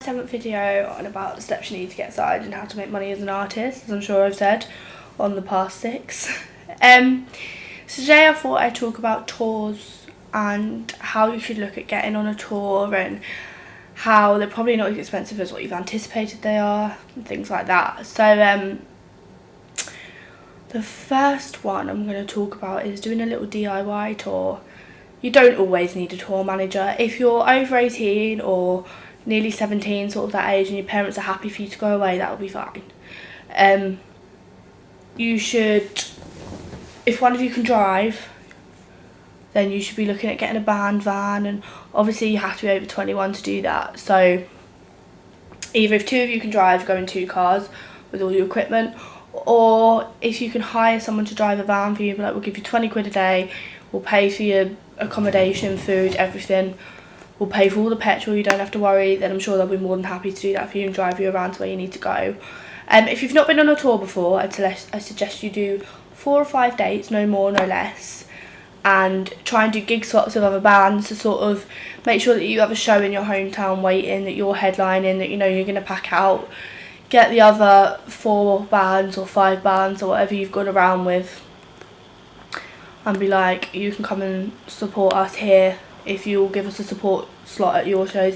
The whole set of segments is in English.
7th video on about the steps you need to get started and how to make money as an artist, as I'm sure I've said on the past 6. So today I thought I'd talk about tours and how you should look at getting on a tour and how they're probably not as expensive as what you've anticipated they are and things like that. So the first one I'm going to talk about is doing a little DIY tour. You don't always need a tour manager. If you're over 18 or nearly 17, sort of that age, and your parents are happy for you to go away, that'll be fine. You should, if one of you can drive, then you should be looking at getting a band van, and obviously you have to be over 21 to do that. So either if 2 of you can drive, go in 2 cars with all your equipment, or if you can hire someone to drive a van for you, like we'll give you 20 quid a day, we'll pay for your accommodation, food, everything. We'll pay for all the petrol, you don't have to worry, then I'm sure they'll be more than happy to do that for you and drive you around to where you need to go. If you've not been on a tour before, I suggest you do 4 or 5 dates, no more, no less, and try and do gig slots with other bands to sort of make sure that you have a show in your hometown waiting, that you're headlining, that you know you're going to pack out. Get the other 4 bands or 5 bands or whatever you've gone around with and be like, you can come and support us here if you'll give us a support slot at your shows,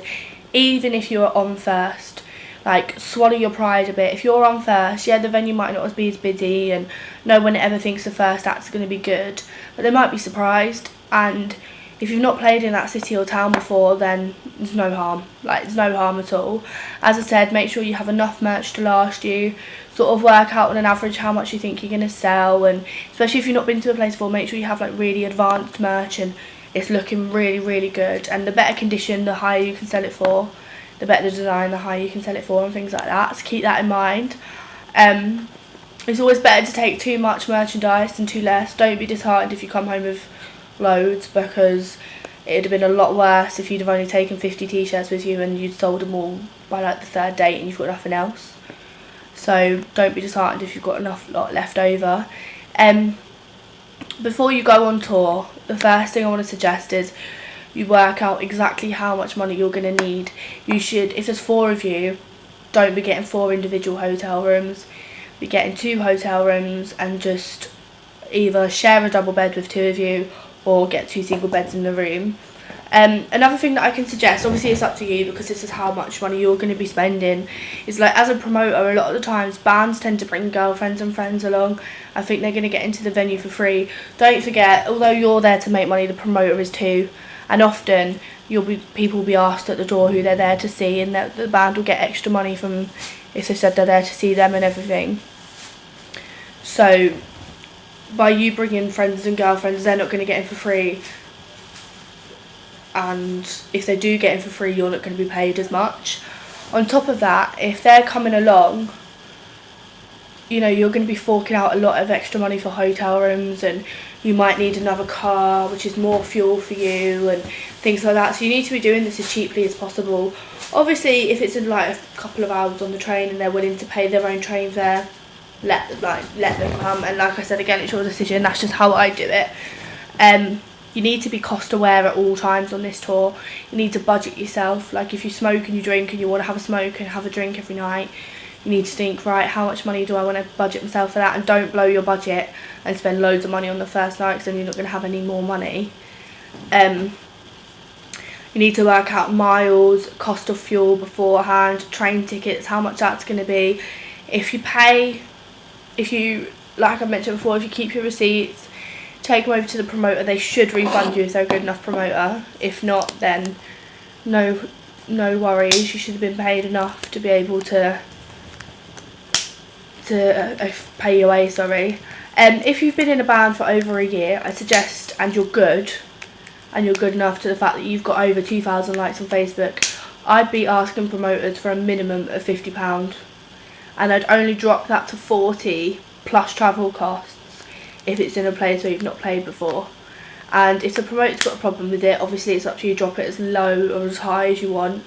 even if you're on first. Like, swallow your pride a bit. If you're on first, yeah, the venue might not be as busy and no one ever thinks the first act's going to be good, but they might be surprised. And if you've not played in that city or town before, then there's no harm. Like, there's no harm at all. As I said, make sure you have enough merch to last you. Sort of work out on an average how much you think you're going to sell, and especially if you've not been to a place before, make sure you have like really advanced merch and it's looking really, really good. And the better condition, the higher you can sell it for. The better the design, the higher you can sell it for, and things like that. So keep that in mind. It's always better to take too much merchandise than too less. Don't be disheartened if you come home with loads, because it'd have been a lot worse if you'd have only taken 50 t-shirts with you and you'd sold them all by like the 3rd date and you've got nothing else. So don't be disheartened if you've got enough lot left over. Before you go on tour, the first thing I want to suggest is you work out exactly how much money you're going to need. You should, if there's 4 of you, don't be getting 4 individual hotel rooms. Be getting 2 hotel rooms and just either share a double bed with 2 of you or get 2 single beds in the room. Another thing that I can suggest, obviously it's up to you because this is how much money you're going to be spending, is like, as a promoter, a lot of the times bands tend to bring girlfriends and friends along. I think they're going to get into the venue for free. Don't forget, although you're there to make money, the promoter is too, and often people will be asked at the door who they're there to see, and that the band will get extra money from if they said they're there to see them and everything. So by you bringing friends and girlfriends, they're not going to get in for free, and if they do get in for free, you're not going to be paid as much. On top of that, if they're coming along, you know, you're going to be forking out a lot of extra money for hotel rooms, and you might need another car, which is more fuel for you and things like that. So you need to be doing this as cheaply as possible. Obviously, if it's in like a couple of hours on the train and they're willing to pay their own train fare, let them come. And like I said, again, it's your decision. That's just how I do it. You need to be cost aware at all times on this tour. You need to budget yourself. Like, if you smoke and you drink and you want to have a smoke and have a drink every night, you need to think, right, how much money do I want to budget myself for that? And don't blow your budget and spend loads of money on the first night, because then you're not going to have any more money. You need to work out miles, cost of fuel beforehand, train tickets, how much that's going to be. Like I mentioned before, if you keep your receipts, take them over to the promoter, they should refund you if they're a good enough promoter. If not, then no worries, you should have been paid enough to be able to pay your way, sorry. If you've been in a band for over a year, I suggest, and you're good enough to the fact that you've got over 2,000 likes on Facebook, I'd be asking promoters for a minimum of £50, and I'd only drop that to 40 plus travel costs if it's in a place where you've not played before. And if the promoter's got a problem with it, obviously it's up to you, drop it as low or as high as you want.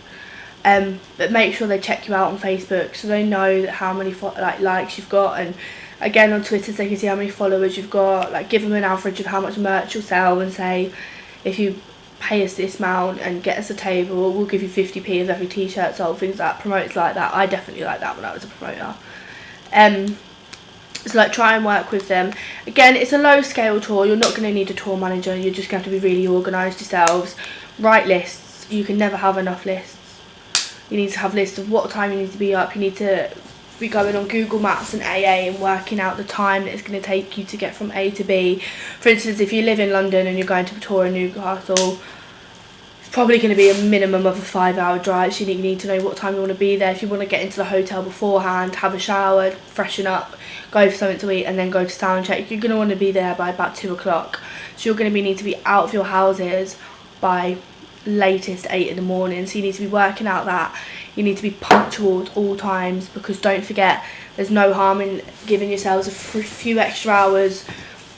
But make sure they check you out on Facebook so they know that how many likes you've got, and again on Twitter so they can see how many followers you've got. Like, give them an average of how much merch you'll sell, and say if you pay us this amount and get us a table, we'll give you 50p of every t-shirt sold, things like that. Promoters like that. I definitely like that when I was a promoter. So like, try and work with them. Again, it's a low scale tour, you're not going to need a tour manager, you're just going to have to be really organised yourselves. Write lists. You can never have enough lists. You need to have lists of what time you need to be up. You need to be going on Google Maps and AA and working out the time that it's going to take you to get from A to B. For instance, if you live in London and you're going to a tour in Newcastle, it's probably going to be a minimum of a 5-hour drive, so you need to know what time you want to be there. If you want to get into the hotel beforehand, have a shower, freshen up, go for something to eat, and then go to sound check, you're going to want to be there by about 2 o'clock. So you're going to need to be out of your houses by latest 8 in the morning, so you need to be working out that. You need to be punctual at all times, because don't forget, there's no harm in giving yourselves a few extra hours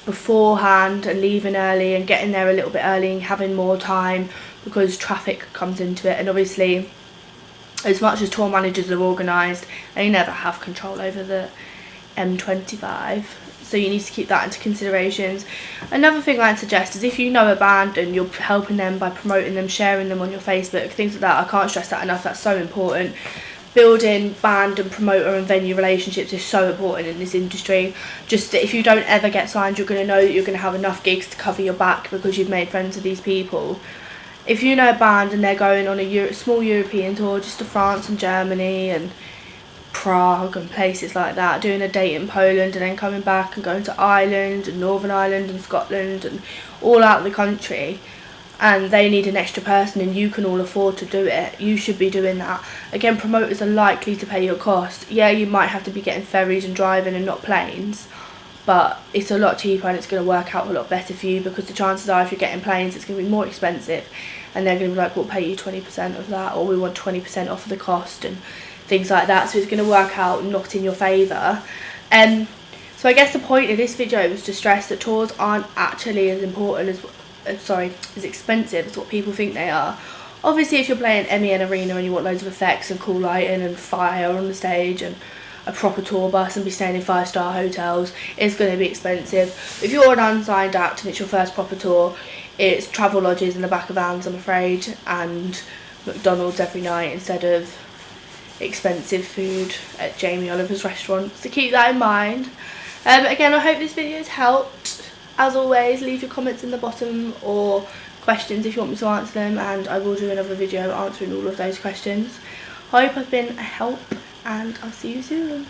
beforehand and leaving early and getting there a little bit early and having more time, because traffic comes into it. And obviously, as much as tour managers are organised, they never have control over the M25, so you need to keep that into considerations. Another thing I'd suggest is, if you know a band and you're helping them by promoting them, sharing them on your Facebook, things like that. I can't stress that enough, that's so important. Building band and promoter and venue relationships is so important in this industry. Just that if you don't ever get signed, you're going to know that you're going to have enough gigs to cover your back, because you've made friends with these people. If you know a band and they're going on a small European tour, just to France and Germany and Prague and places like that, doing a date in Poland and then coming back and going to Ireland and Northern Ireland and Scotland and all out of the country, and they need an extra person and you can all afford to do it, you should be doing that. Again, promoters are likely to pay your cost. Yeah, you might have to be getting ferries and driving and not planes, but it's a lot cheaper and it's going to work out a lot better for you, because the chances are, if you're getting planes, it's going to be more expensive, and they're going to be like, we'll pay you 20% of that, or we want 20% off of the cost and things like that. So it's going to work out not in your favour. So I guess the point of this video was to stress that tours aren't actually as important as expensive as what people think they are. Obviously, if you're playing MEN Arena and you want loads of effects and cool lighting and fire on the stage and a proper tour bus and be staying in 5-star hotels, it's going to be expensive. If you're an unsigned act and it's your first proper tour, it's travel lodges in the back of vans, I'm afraid, and McDonald's every night instead of expensive food at Jamie Oliver's restaurant. So keep that in mind. Again, I hope this video has helped. As always, leave your comments in the bottom or questions if you want me to answer them, and I will do another video answering all of those questions. I hope I've been a help, and I'll see you soon.